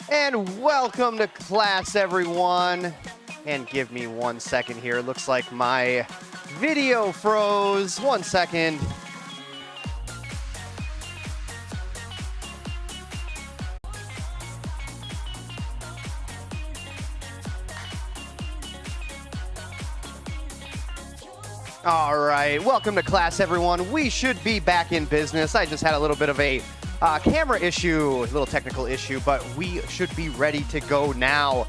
And welcome to class, everyone. And give me 1 second here. It looks like my video froze. 1 second. All right, welcome to class, everyone. We should be back in business. I just had a little bit of a camera issue, a little technical issue, but we should be ready to go now.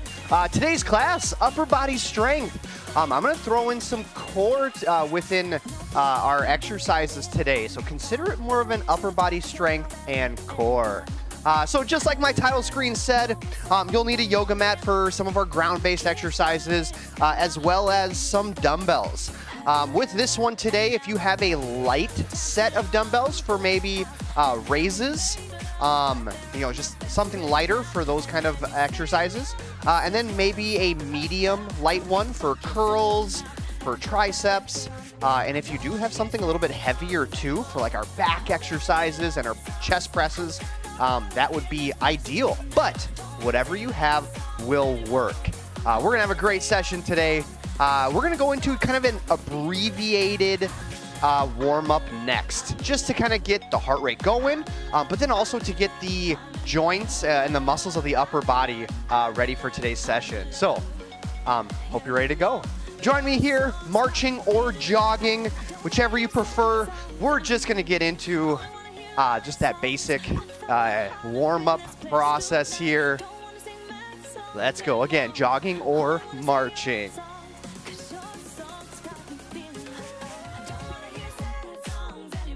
Today's class, upper body strength. I'm going to throw in some core within our exercises today, so consider it more of an upper body strength and core. So just like my title screen said, you'll need a yoga mat for some of our ground-based exercises, as well as some dumbbells. With this one today, if you have a light set of dumbbells for maybe raises, just something lighter for those kind of exercises, and then maybe a medium light one for curls, for triceps, and if you do have something a little bit heavier too for like our back exercises and our chest presses, that would be ideal. But whatever you have will work. We're gonna have a great session today. We're going to go into kind of an abbreviated warm-up next, just to kind of get the heart rate going, but then also to get the joints and the muscles of the upper body ready for today's session. So, hope you're ready to go. Join me here, marching or jogging, whichever you prefer. We're just going to get into just that basic warm-up process here. Let's go. Again, jogging or marching.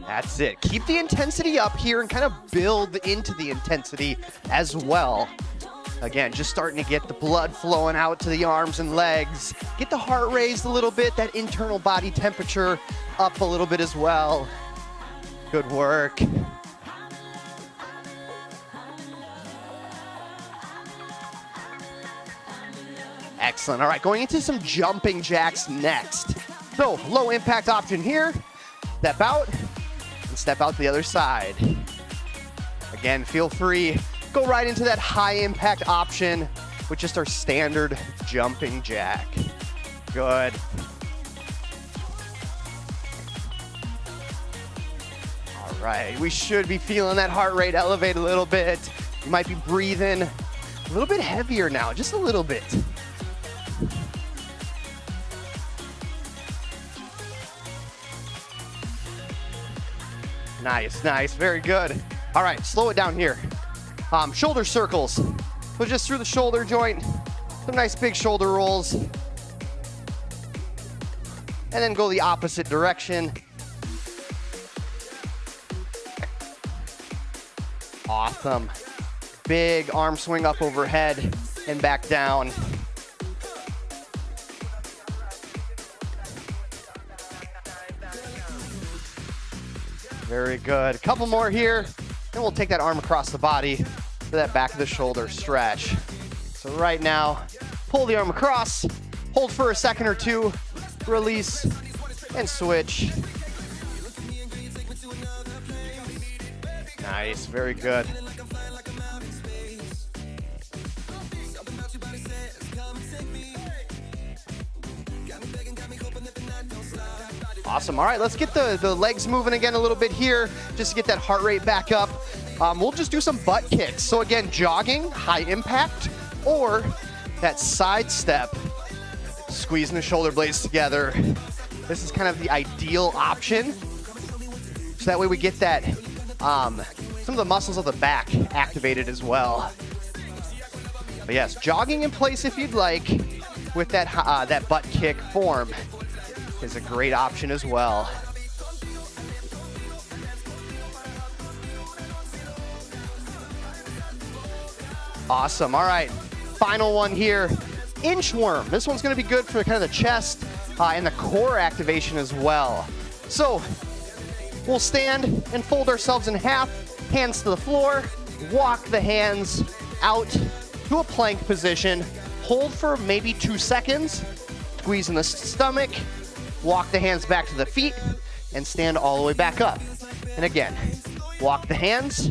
That's it. Keep the intensity up here and kind of build into the intensity as well. Again, just starting to get the blood flowing out to the arms and legs. Get the heart raised a little bit, that internal body temperature up a little bit as well. Good work. Excellent. All right, going into some jumping jacks next. So, low impact option here. Step out. And step out the other side. Again, feel free, go right into that high impact option with just our standard jumping jack. Good. All right, we should be feeling that heart rate elevate a little bit. You might be breathing a little bit heavier now, just a little bit. Nice, nice, very good. All right, slow it down here. Shoulder circles. So just through the shoulder joint, some nice big shoulder rolls. And then go the opposite direction. Awesome. Big arm swing up overhead and back down. Very good. A couple more here, and we'll take that arm across the body for that back of the shoulder stretch. So right now, pull the arm across, hold for a second or two, release, and switch. Nice, very good. Awesome. All right, let's get the legs moving again a little bit here, just to get that heart rate back up. We'll just do some butt kicks. So again, jogging, high impact, or that side step, squeezing the shoulder blades together. This is kind of the ideal option. So that way we get that, some of the muscles of the back activated as well. But yes, jogging in place if you'd like with that butt kick form is a great option as well. Awesome. All right, final one here. Inchworm. This one's going to be good for kind of the chest and the core activation as well. So we'll stand and fold ourselves in half, hands to the floor, walk the hands out to a plank position, hold for maybe 2 seconds, squeeze in the stomach, walk the hands back to the feet, and stand all the way back up. And again, walk the hands,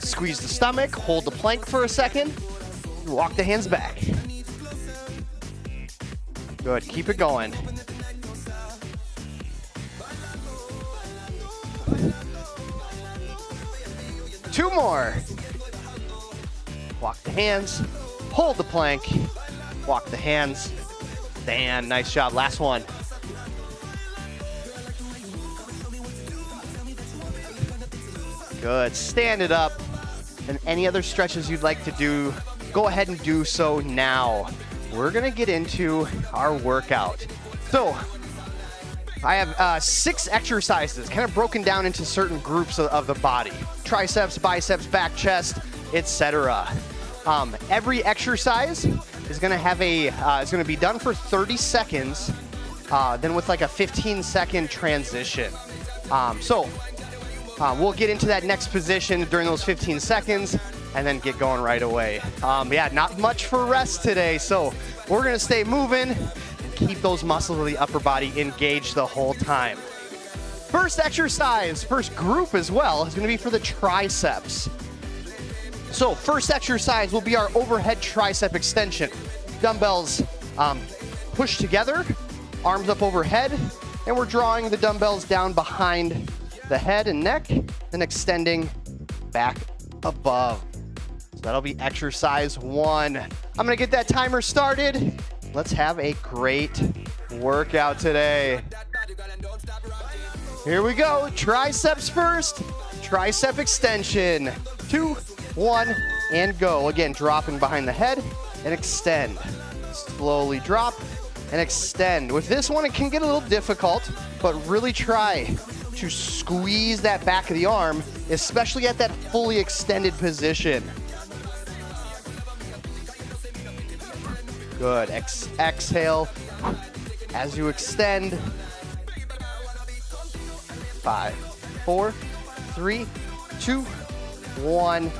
Squeeze the stomach, hold the plank for a second, and walk the hands back. Good, keep it going. Two more. Walk the hands, hold the plank, walk the hands, stand. Nice job, last one. Good, stand it up. And any other stretches you'd like to do, go ahead and do so now. We're gonna get into our workout. So, I have 6 exercises, kind of broken down into certain groups of the body. Triceps, biceps, back, chest, etc. Every exercise is gonna have is gonna be done for 30 seconds, then with like a 15-second transition. We'll get into that next position during those 15 seconds and then get going right away. Yeah, not much for rest today, so we're gonna stay moving and keep those muscles of the upper body engaged the whole time. First exercise, first group as well, is gonna be for the triceps. So first exercise will be our overhead tricep extension. Dumbbells pushed together, arms up overhead, and we're drawing the dumbbells down behind the head and neck, then extending back above. So that'll be exercise 1. I'm gonna get that timer started. Let's have a great workout today. Here we go, triceps first, tricep extension. 2, 1, and go. Again, dropping behind the head and extend. Slowly drop and extend. With this one, it can get a little difficult, but really try to squeeze that back of the arm, especially at that fully extended position. Good, exhale as you extend. 5, 4, 3, 2, 1.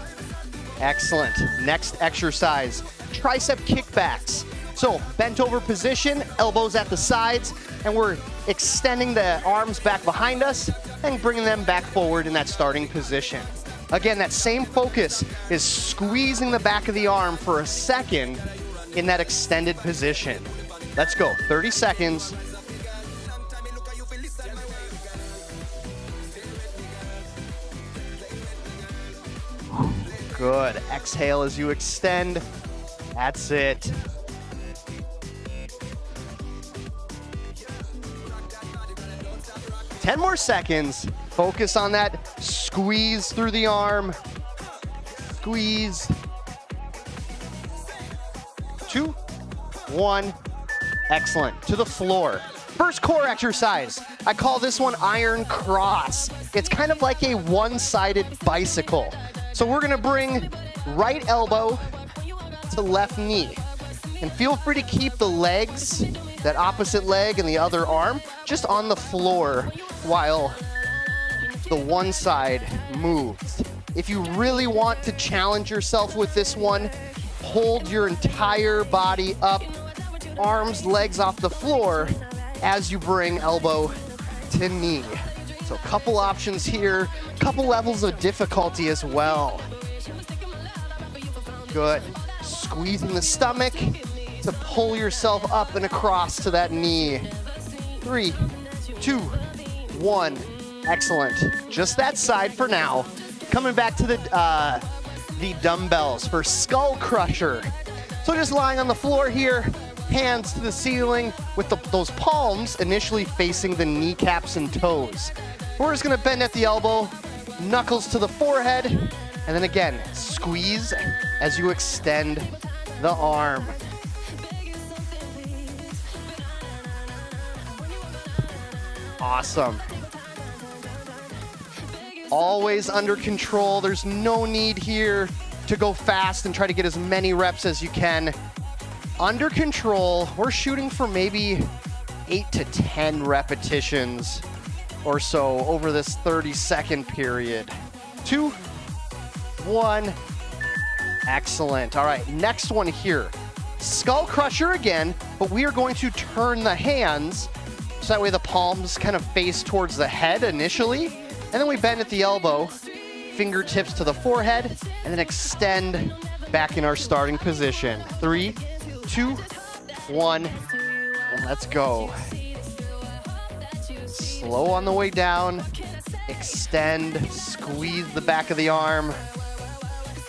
Excellent. Next exercise, tricep kickbacks. So bent over position, elbows at the sides, and we're extending the arms back behind us and bringing them back forward in that starting position. Again, that same focus is squeezing the back of the arm for a second in that extended position. Let's go, 30 seconds. Good, exhale as you extend. That's it. Ten more seconds. Focus on that squeeze through the arm. Squeeze. 2, 1. Excellent. To the floor. First core exercise. I call this one iron cross. It's kind of like a one-sided bicycle. So we're gonna bring right elbow to left knee. And feel free to keep the legs, that opposite leg and the other arm, just on the floor while the one side moves. If you really want to challenge yourself with this one, hold your entire body up, arms, legs off the floor as you bring elbow to knee. So a couple options here, couple levels of difficulty as well. Good. Squeezing the stomach to pull yourself up and across to that knee. 3, 2, 1. Excellent. Just that side for now. Coming back to the dumbbells for skull crusher. So just lying on the floor here, hands to the ceiling with those palms initially facing the kneecaps and toes. We're just gonna bend at the elbow, knuckles to the forehead, and then again, squeeze as you extend the arm. Awesome. Always under control. There's no need here to go fast and try to get as many reps as you can. Under control, we're shooting for maybe 8 to 10 repetitions or so over this 30-second period. 2, 1. Excellent. All right, next one here. Skull crusher again, but we are going to turn the hands so that way the palms kind of face towards the head initially, and then we bend at the elbow fingertips to the forehead, and then extend back in our starting position. 3, 2, 1, and let's go. Slow on the way down, extend, squeeze the back of the arm.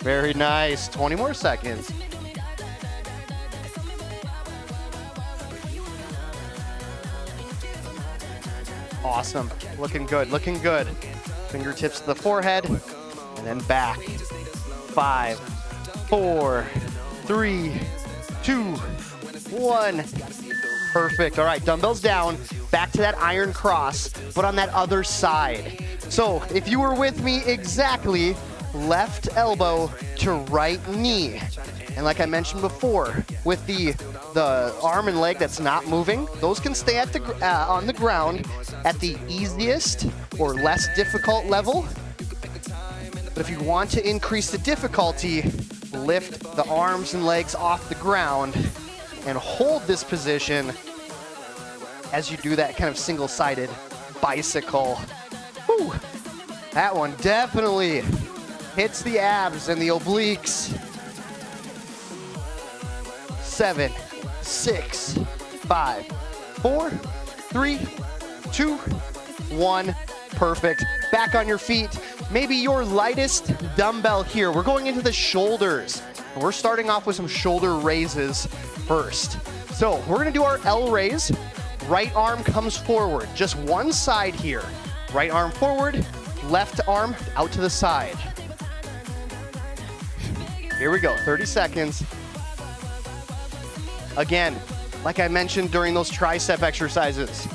Very nice, 20 more seconds. Awesome, looking good, looking good. Fingertips to the forehead, and then back. 5, 4, 3, 2, 1. Perfect, all right, dumbbells down, back to that iron cross, but on that other side. So if you were with me exactly, left elbow to right knee. And like I mentioned before, with the arm and leg that's not moving, those can stay at on the ground at the easiest or less difficult level. But if you want to increase the difficulty, lift the arms and legs off the ground and hold this position as you do that kind of single-sided bicycle. Whew. That one definitely hits the abs and the obliques. 7, 6, 5, 4, 3, 2, 1. Perfect. Back on your feet. Maybe your lightest dumbbell here. We're going into the shoulders. And we're starting off with some shoulder raises first. So we're going to do our L raise. Right arm comes forward. Just one side here. Right arm forward, left arm out to the side. Here we go, 30 seconds. Again, like I mentioned during those tricep exercises,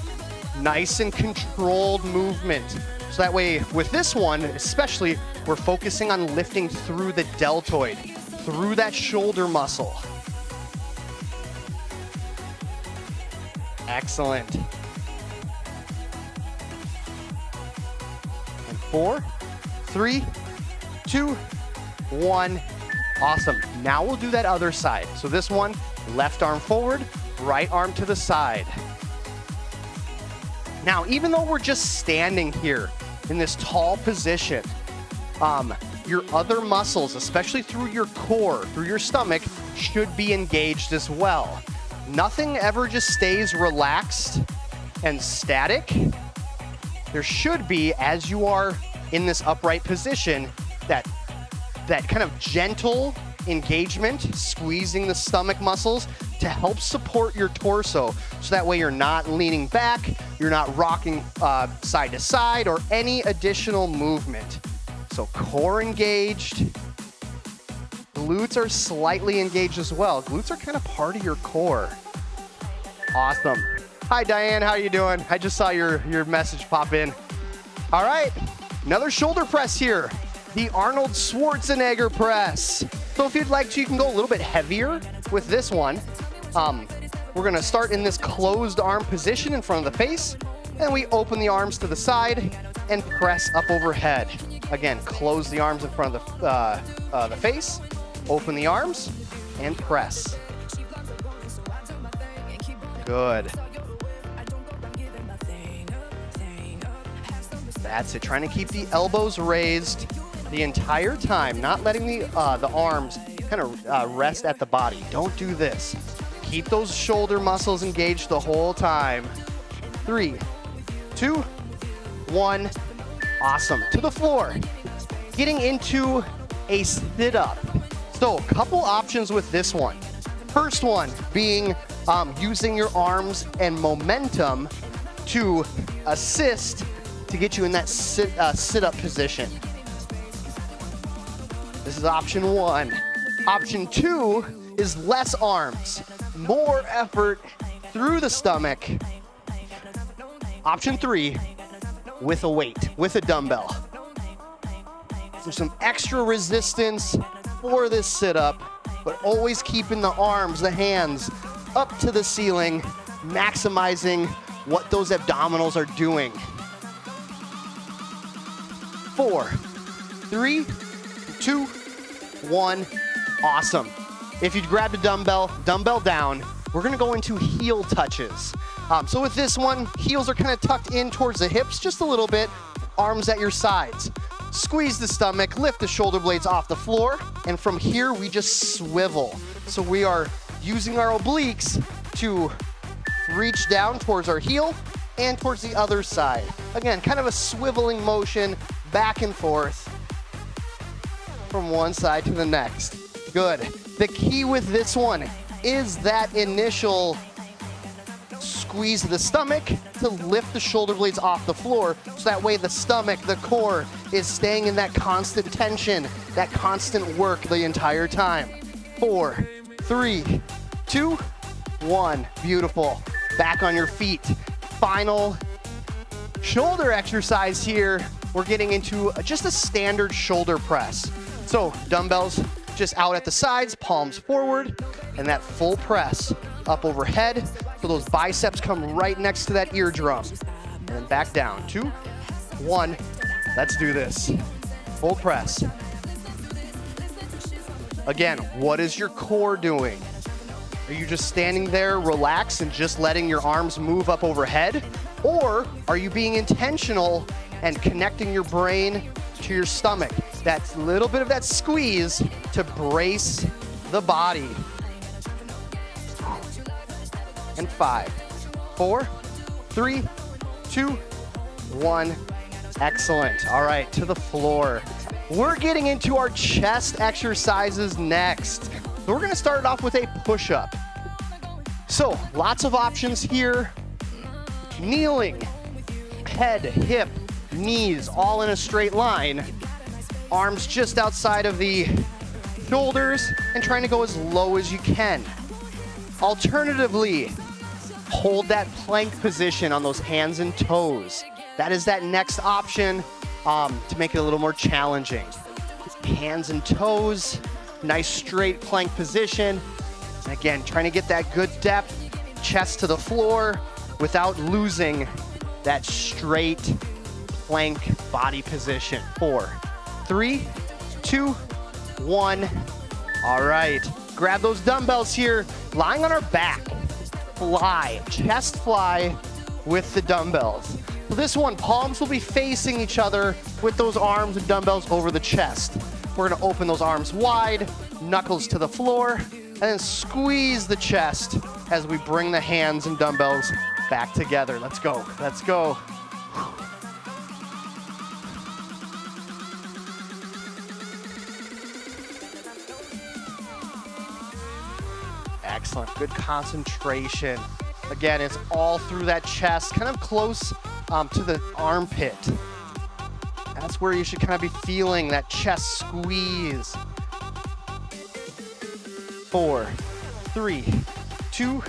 nice and controlled movement. So that way, with this one, especially, we're focusing on lifting through the deltoid, through that shoulder muscle. Excellent. And 4, 3, 2, 1. Awesome. Now we'll do that other side. So this one, left arm forward, right arm to the side. Now, even though we're just standing here in this tall position, your other muscles, especially through your core, through your stomach, should be engaged as well. Nothing ever just stays relaxed and static. There should be, as you are in this upright position, that kind of gentle engagement, squeezing the stomach muscles to help support your torso. So that way you're not leaning back, you're not rocking side to side or any additional movement. So core engaged. Glutes are slightly engaged as well. Glutes are kind of part of your core. Awesome. Hi, Diane, how you doing? I just saw your message pop in. All right, another shoulder press here. The Arnold Schwarzenegger press. So if you'd like to, you can go a little bit heavier with this one. We're gonna start in this closed arm position in front of the face, and we open the arms to the side and press up overhead. Again, close the arms in front of the face, open the arms, and press. Good. That's it, trying to keep the elbows raised the entire time, not letting the arms kind of rest at the body. Don't do this. Keep those shoulder muscles engaged the whole time. 3, 2, 1. Awesome. To the floor. Getting into a sit-up. So a couple options with this one. First one being using your arms and momentum to assist to get you in that sit-up position. This is option 1. Option 2 is less arms, more effort through the stomach. Option 3, with a weight, with a dumbbell. So some extra resistance for this sit-up, but always keeping the arms, the hands up to the ceiling, maximizing what those abdominals are doing. 4, 3, 2, 1. Awesome. If you grabbed a dumbbell down, we're gonna go into heel touches. So with this one, heels are kind of tucked in towards the hips just a little bit, arms at your sides. Squeeze the stomach, lift the shoulder blades off the floor, and from here we just swivel. So we are using our obliques to reach down towards our heel and towards the other side. Again, kind of a swiveling motion back and forth from one side to the next. Good. The key with this one is that initial squeeze of the stomach to lift the shoulder blades off the floor, so that way the stomach, the core, is staying in that constant tension, that constant work the entire time. 4, 3, 2, 1. Beautiful. Back on your feet. Final shoulder exercise here. We're getting into just a standard shoulder press. So dumbbells just out at the sides, palms forward, and that full press up overhead. So those biceps come right next to that eardrum. And then back down. 2, 1. Let's do this. Full press. Again, what is your core doing? Are you just standing there relaxed and just letting your arms move up overhead? Or are you being intentional and connecting your brain to your stomach? That little bit of that squeeze to brace the body. And 5, 4, 3, 2, 1. Excellent. All right, to the floor. We're getting into our chest exercises next. So we're gonna start it off with a push-up. So lots of options here. Kneeling, head, hip, knees, all in a straight line. Arms just outside of the shoulders and trying to go as low as you can. Alternatively, hold that plank position on those hands and toes. That is that next option to make it a little more challenging. Hands and toes, nice straight plank position. And again, trying to get that good depth, chest to the floor without losing that straight plank body position. 4, 3, 2, 1. All right, grab those dumbbells here, lying on our back. Fly, chest fly with the dumbbells. So this one, palms will be facing each other with those arms and dumbbells over the chest. We're gonna open those arms wide, knuckles to the floor, and then squeeze the chest as we bring the hands and dumbbells back together. Let's go, let's go. Excellent, good concentration. Again, it's all through that chest, kind of close to the armpit. That's where you should kind of be feeling that chest squeeze. 4, 3, 2,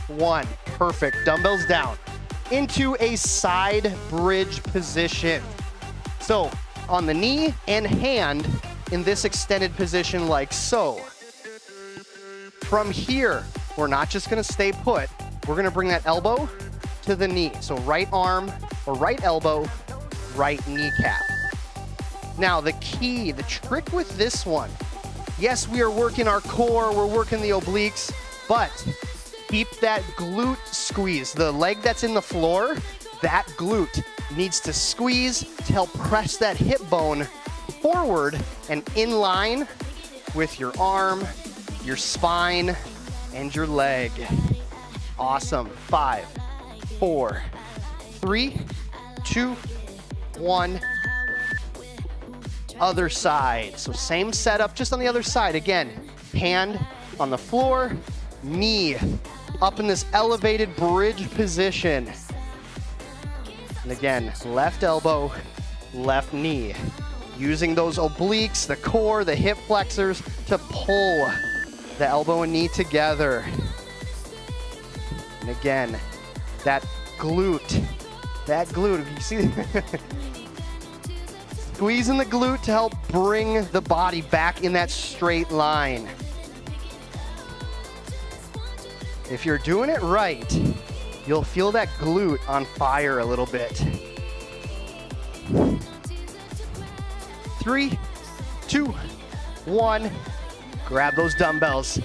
1. Perfect. Dumbbells down. Into a side bridge position. So on the knee and hand in this extended position like so. From here, we're not just going to stay put. We're going to bring that elbow to the knee. So right arm or right elbow, right kneecap. Now the key, the trick with this one, yes, we are working our core, we're working the obliques, but keep that glute squeeze. The leg that's in the floor, that glute needs to squeeze to help press that hip bone forward and in line with your arm, your spine, and your leg. Awesome. 5, 4, 3, 2, 1. Other side. So same setup, just on the other side. Again, hand on the floor, knee up in this elevated bridge position. And again, left elbow, left knee. Using those obliques, the core, the hip flexors to pull the elbow and knee together. And again, that glute, if you see, squeezing the glute to help bring the body back in that straight line. If you're doing it right, you'll feel that glute on fire a little bit. 3, 2, 1. Grab those dumbbells.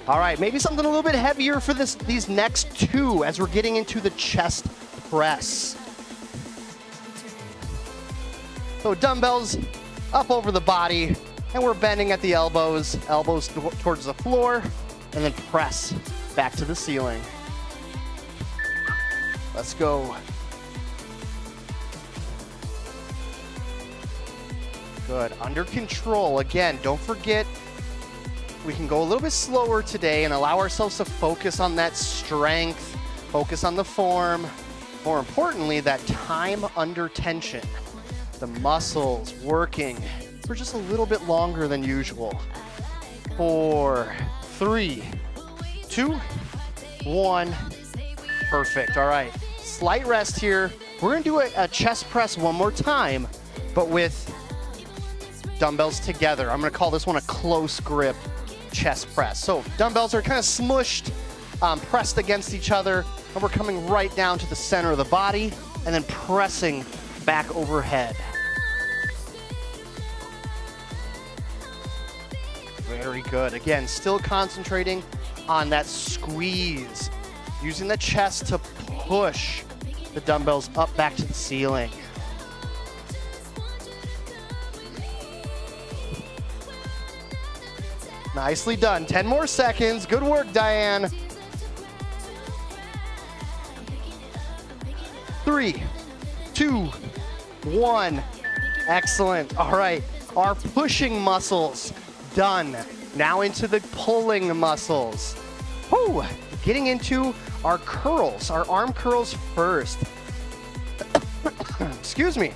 All right, maybe something a little bit heavier for these next two as we're getting into the chest press. So dumbbells up over the body, and we're bending at the elbows, elbows towards the floor, and then press back to the ceiling. Let's go. Good, under control. Again, don't forget, we can go a little bit slower today and allow ourselves to focus on that strength, focus on the form. More importantly, that time under tension. The muscles working for just a little bit longer than usual. 4, 3, 2, 1. Perfect. All right. Slight rest here. We're going to do a chest press one more time, but with dumbbells together. I'm going to call this one a close grip chest press. So dumbbells are kind of smushed, pressed against each other, and we're coming right down to the center of the body and then pressing back overhead. Very good. Again, still concentrating on that squeeze, using the chest to push the dumbbells up back to the ceiling. Nicely done. 10 more seconds. Good work, Diane. 3, 2, 1. Excellent. All right. Our pushing muscles done. Now into the pulling muscles. Woo! Getting into our curls, our arm curls first. Excuse me.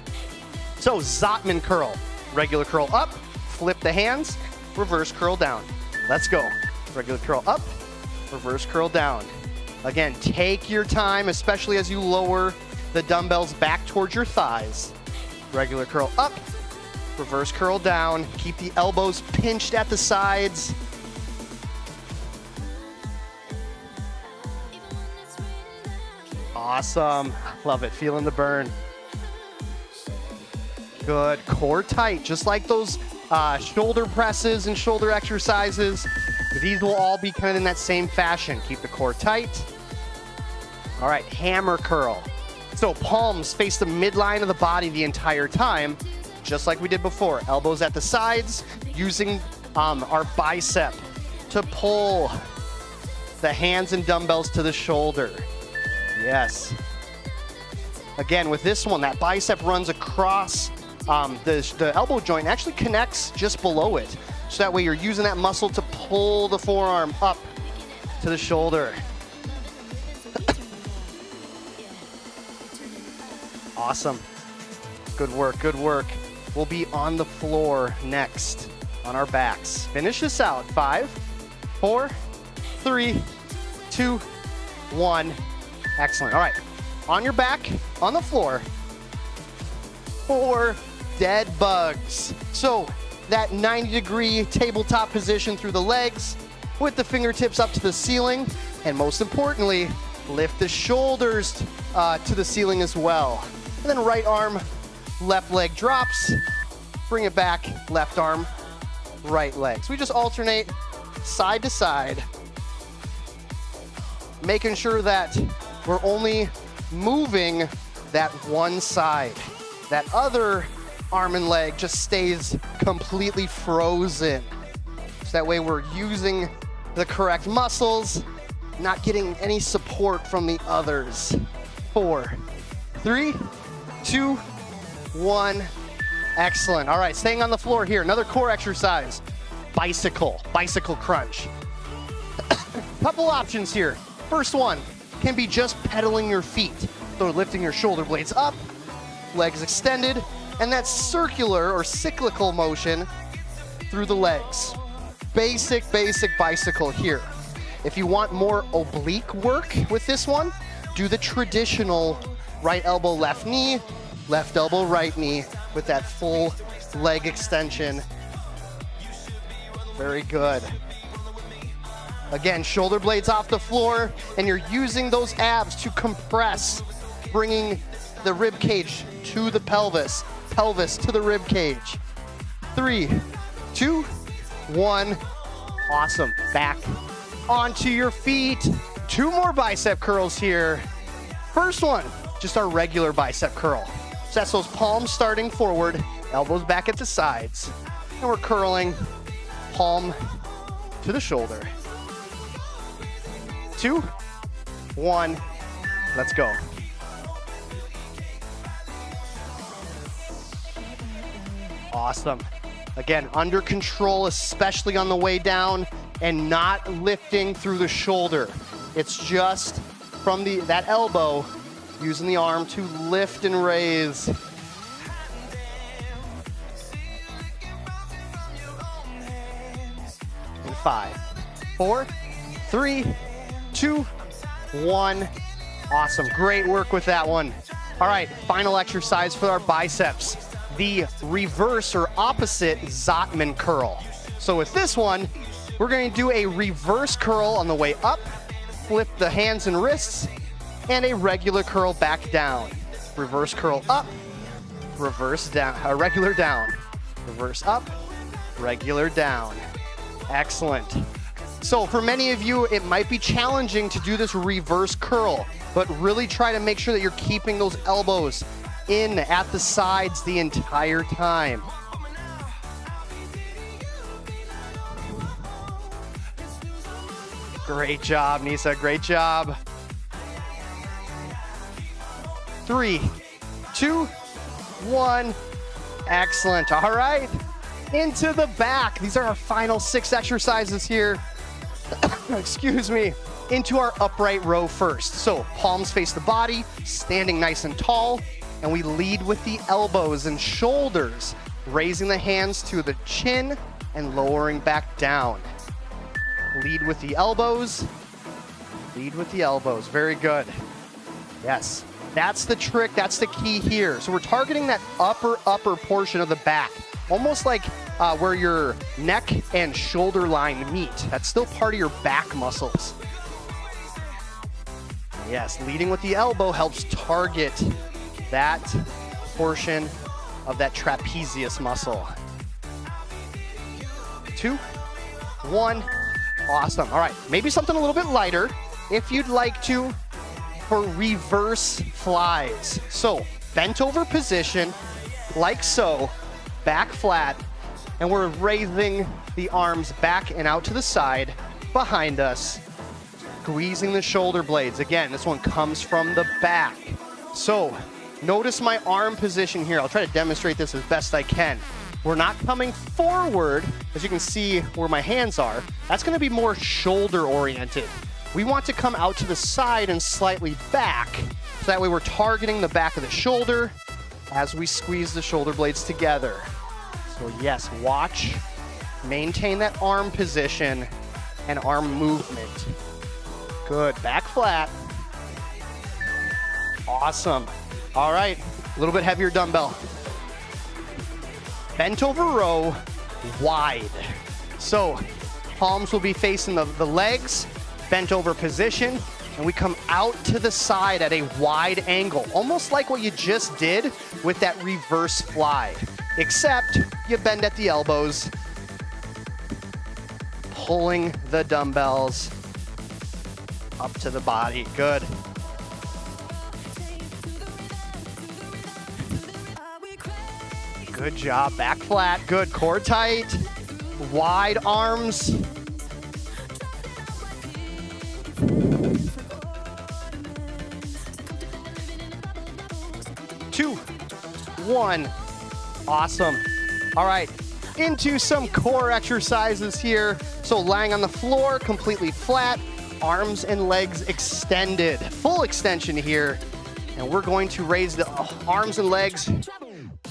So Zotman curl. Regular curl up, flip the hands, reverse curl down. Let's go. Regular curl up, reverse curl down. Again, take your time, especially as you lower the dumbbells back towards your thighs. Regular curl up, reverse curl down. Keep the elbows pinched at the sides. Awesome. Love it. Feeling the burn. Good. Core tight, just like those shoulder presses and shoulder exercises. These will all be kind of in that same fashion. Keep the core tight. All right, hammer curl. So palms face the midline of the body the entire time, just like we did before. Elbows at the sides, using our bicep to pull the hands and dumbbells to the shoulder. Yes. Again, with this one, that bicep runs across the elbow joint, actually connects just below it. So that way you're using that muscle to pull the forearm up to the shoulder. Awesome. Good work, good work. We'll be on the floor next on our backs. Finish this out. 5, 4, 3, 2, 1. Excellent. All right. On your back, on the floor, 4 dead bugs. So that 90-degree tabletop position through the legs with the fingertips up to the ceiling. And most importantly, lift the shoulders to the ceiling as well. And then right arm, left leg drops. Bring it back, left arm, right leg. So we just alternate side to side, making sure that we're only moving that one side. That other arm and leg just stays completely frozen. So that way we're using the correct muscles, not getting any support from the others. 4, 3, 2, 1. Excellent. All right, staying on the floor here. Another core exercise. Bicycle crunch. Couple options here. First one can be just pedaling your feet. So lifting your shoulder blades up, legs extended, and that circular or cyclical motion through the legs. Basic bicycle here. If you want more oblique work with this one, do the traditional right elbow, left knee, left elbow, right knee with that full leg extension. Very good. Again, shoulder blades off the floor, and you're using those abs to compress, bringing the rib cage to the pelvis, pelvis to the rib cage. 3, 2, 1. Awesome. Back onto your feet. 2 more bicep curls here. First one, just our regular bicep curl. So that's those palms starting forward, elbows back at the sides. And we're curling palm to the shoulder. 2, 1, let's go. Awesome. Again, under control, especially on the way down, and not lifting through the shoulder. It's just from that elbow, using the arm to lift and raise. And 5, 4, 3, 2, 1. Awesome. Great work with that one. All right, final exercise for our biceps. The reverse or opposite Zottman curl. So with this one, we're going to do a reverse curl on the way up, flip the hands and wrists, and a regular curl back down. Reverse curl up, reverse down, regular down. Reverse up, regular down. Excellent. So for many of you, it might be challenging to do this reverse curl, but really try to make sure that you're keeping those elbows in at the sides the entire time. Great job, Nisa, great job. 3, 2, 1, excellent. All right, into the back. These are our final 6 exercises here. Excuse me. Into our upright row first. So palms face the body, standing nice and tall, and we lead with the elbows and shoulders, raising the hands to the chin and lowering back down. Lead with the elbows. Lead with the elbows. Very good. Yes, that's the trick. That's the key here. So we're targeting that upper portion of the back, almost like where your neck and shoulder line meet. That's still part of your back muscles. Yes, leading with the elbow helps target that portion of that trapezius muscle. 2, 1, awesome. All right, maybe something a little bit lighter if you'd like to for reverse flies. So bent over position, like so, back flat, and we're raising the arms back and out to the side behind us, squeezing the shoulder blades. Again, this one comes from the back. So notice my arm position here. I'll try to demonstrate this as best I can. We're not coming forward, as you can see where my hands are. That's going to be more shoulder oriented. We want to come out to the side and slightly back, so that way we're targeting the back of the shoulder as we squeeze the shoulder blades together. So yes, watch, maintain that arm position and arm movement. Good, back flat. Awesome. All right, a little bit heavier dumbbell. Bent over row, wide. So palms will be facing the legs, bent over position, and we come out to the side at a wide angle, almost like what you just did with that reverse fly, except you bend at the elbows, pulling the dumbbells up to the body. Good. Good job, back flat, good, core tight, wide arms. Two, 1, awesome. All right, into some core exercises here. So lying on the floor, completely flat, arms and legs extended, full extension here. And we're going to raise the arms and legs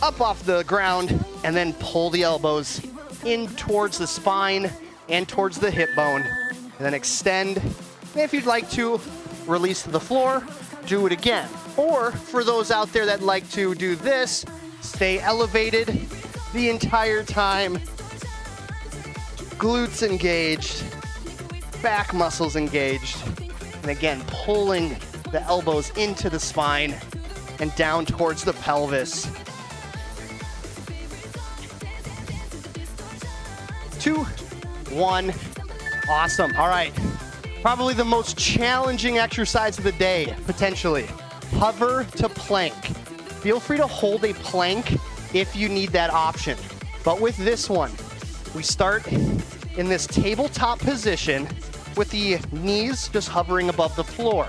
up off the ground and then pull the elbows in towards the spine and towards the hip bone. And then extend. And if you'd like to, release to the floor, do it again. Or for those out there that like to do this, stay elevated the entire time. Glutes engaged, back muscles engaged. And again, pulling the elbows into the spine and down towards the pelvis. 2, 1, awesome. All right, probably the most challenging exercise of the day, potentially. Hover to plank. Feel free to hold a plank if you need that option. But with this one, we start in this tabletop position with the knees just hovering above the floor.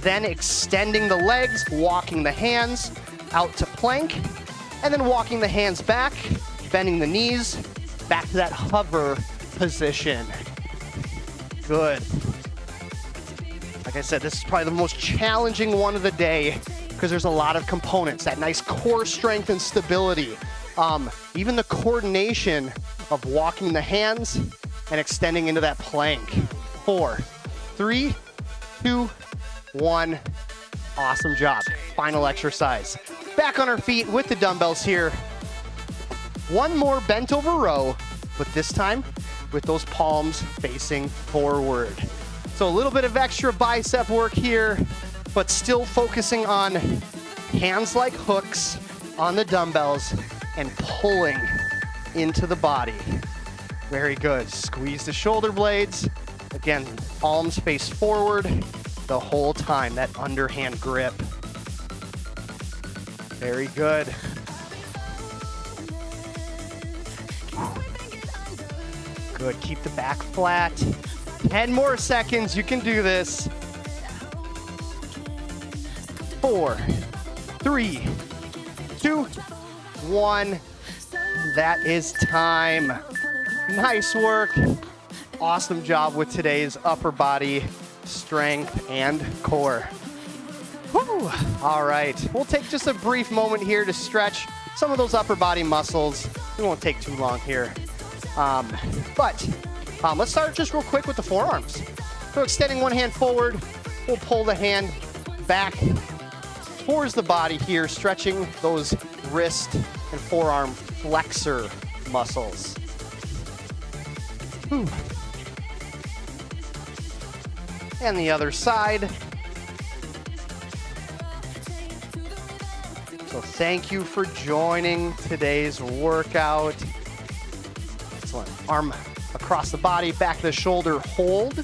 Then extending the legs, walking the hands out to plank, and then walking the hands back, bending the knees, back to that hover position. Good. Like I said, this is probably the most challenging one of the day because there's a lot of components, that nice core strength and stability. Even the coordination of walking the hands and extending into that plank. 4, 3, 2, 1. Awesome job. Final exercise. Back on our feet with the dumbbells here. One more bent over row, but this time with those palms facing forward. So a little bit of extra bicep work here, but still focusing on hands like hooks on the dumbbells and pulling into the body. Very good. Squeeze the shoulder blades. Again, palms face forward the whole time, that underhand grip. Very good. Good, keep the back flat. 10 more seconds, you can do this. 4, 3, 2, 1. That is time. Nice work. Awesome job with today's upper body strength and core. Woo. All right, we'll take just a brief moment here to stretch some of those upper body muscles. It won't take too long here. Let's start just real quick with the forearms. So extending one hand forward, we'll pull the hand back towards the body here, stretching those wrist and forearm flexor muscles. Whew. And the other side. So thank you for joining today's workout. Excellent. Arm across the body, back to the shoulder, hold.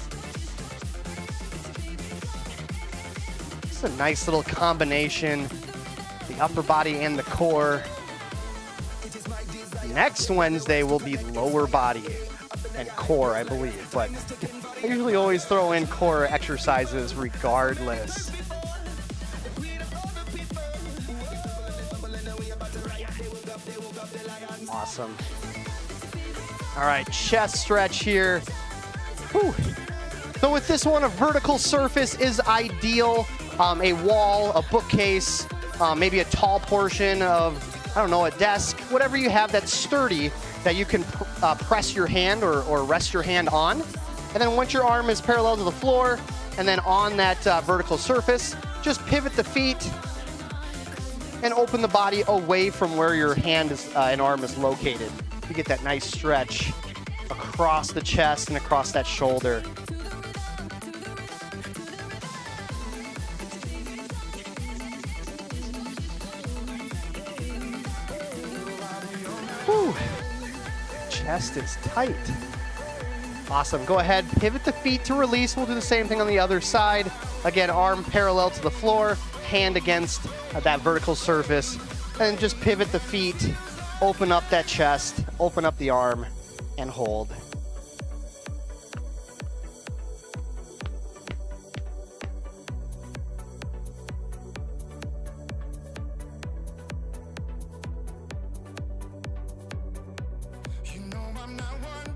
It's a nice little combination, the upper body and the core. Next Wednesday will be lower body and core, I believe, but I usually always throw in core exercises regardless. Awesome. All right, chest stretch here. Whew. So with this one, a vertical surface is ideal. A wall, a bookcase, maybe a tall portion of, I don't know, a desk, whatever you have that's sturdy that you can press your hand or rest your hand on. And then once your arm is parallel to the floor and then on that vertical surface, just pivot the feet and open the body away from where your hand is, and arm is located. You get that nice stretch across the chest and across that shoulder. Whew. Chest is tight. Awesome. Go ahead, pivot the feet to release. We'll do the same thing on the other side. Again, arm parallel to the floor, hand against that vertical surface, and just pivot the feet, open up that chest, open up the arm, and hold.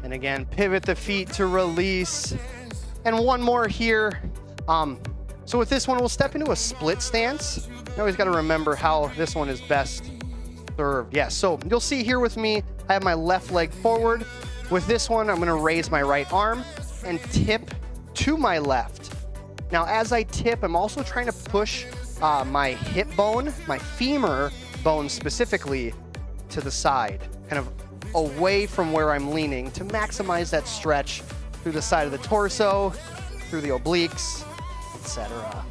And again, pivot the feet to release. And one more here. So with this one, we'll step into a split stance. You always got to remember how this one is best served. Yeah, so you'll see here with me, I have my left leg forward. With this one, I'm going to raise my right arm and tip to my left. Now, as I tip, I'm also trying to push my hip bone, my femur bone specifically, to the side, kind of away from where I'm leaning to maximize that stretch through the side of the torso, through the obliques, etc.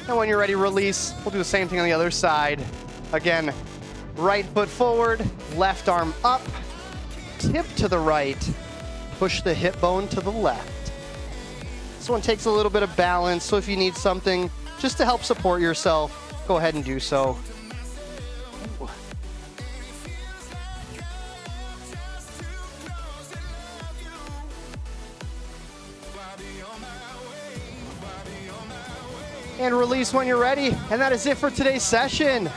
And when you're ready, release. We'll do the same thing on the other side. Again, right foot forward, left arm up, tip to the right, push the hip bone to the left. This one takes a little bit of balance, so if you need something just to help support yourself, go ahead and do so. And release when you're ready. And that is it for today's session.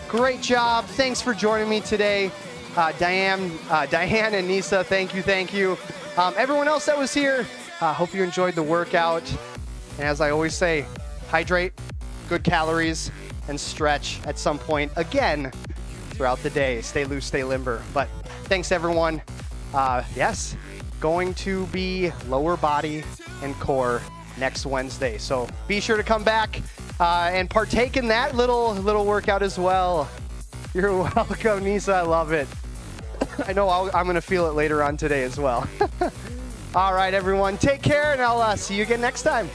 Great job. Thanks for joining me today. Diane and Nisa, thank you. Everyone else that was here, hope you enjoyed the workout. And as I always say, hydrate, good calories, and stretch at some point again throughout the day. Stay loose, stay limber. But thanks, everyone. Yes, going to be lower body and core next Wednesday. So be sure to come back and partake in that little workout as well. You're welcome, Nisa. I love it. I know I'm going to feel it later on today as well. All right, everyone. Take care, and I'll see you again next time.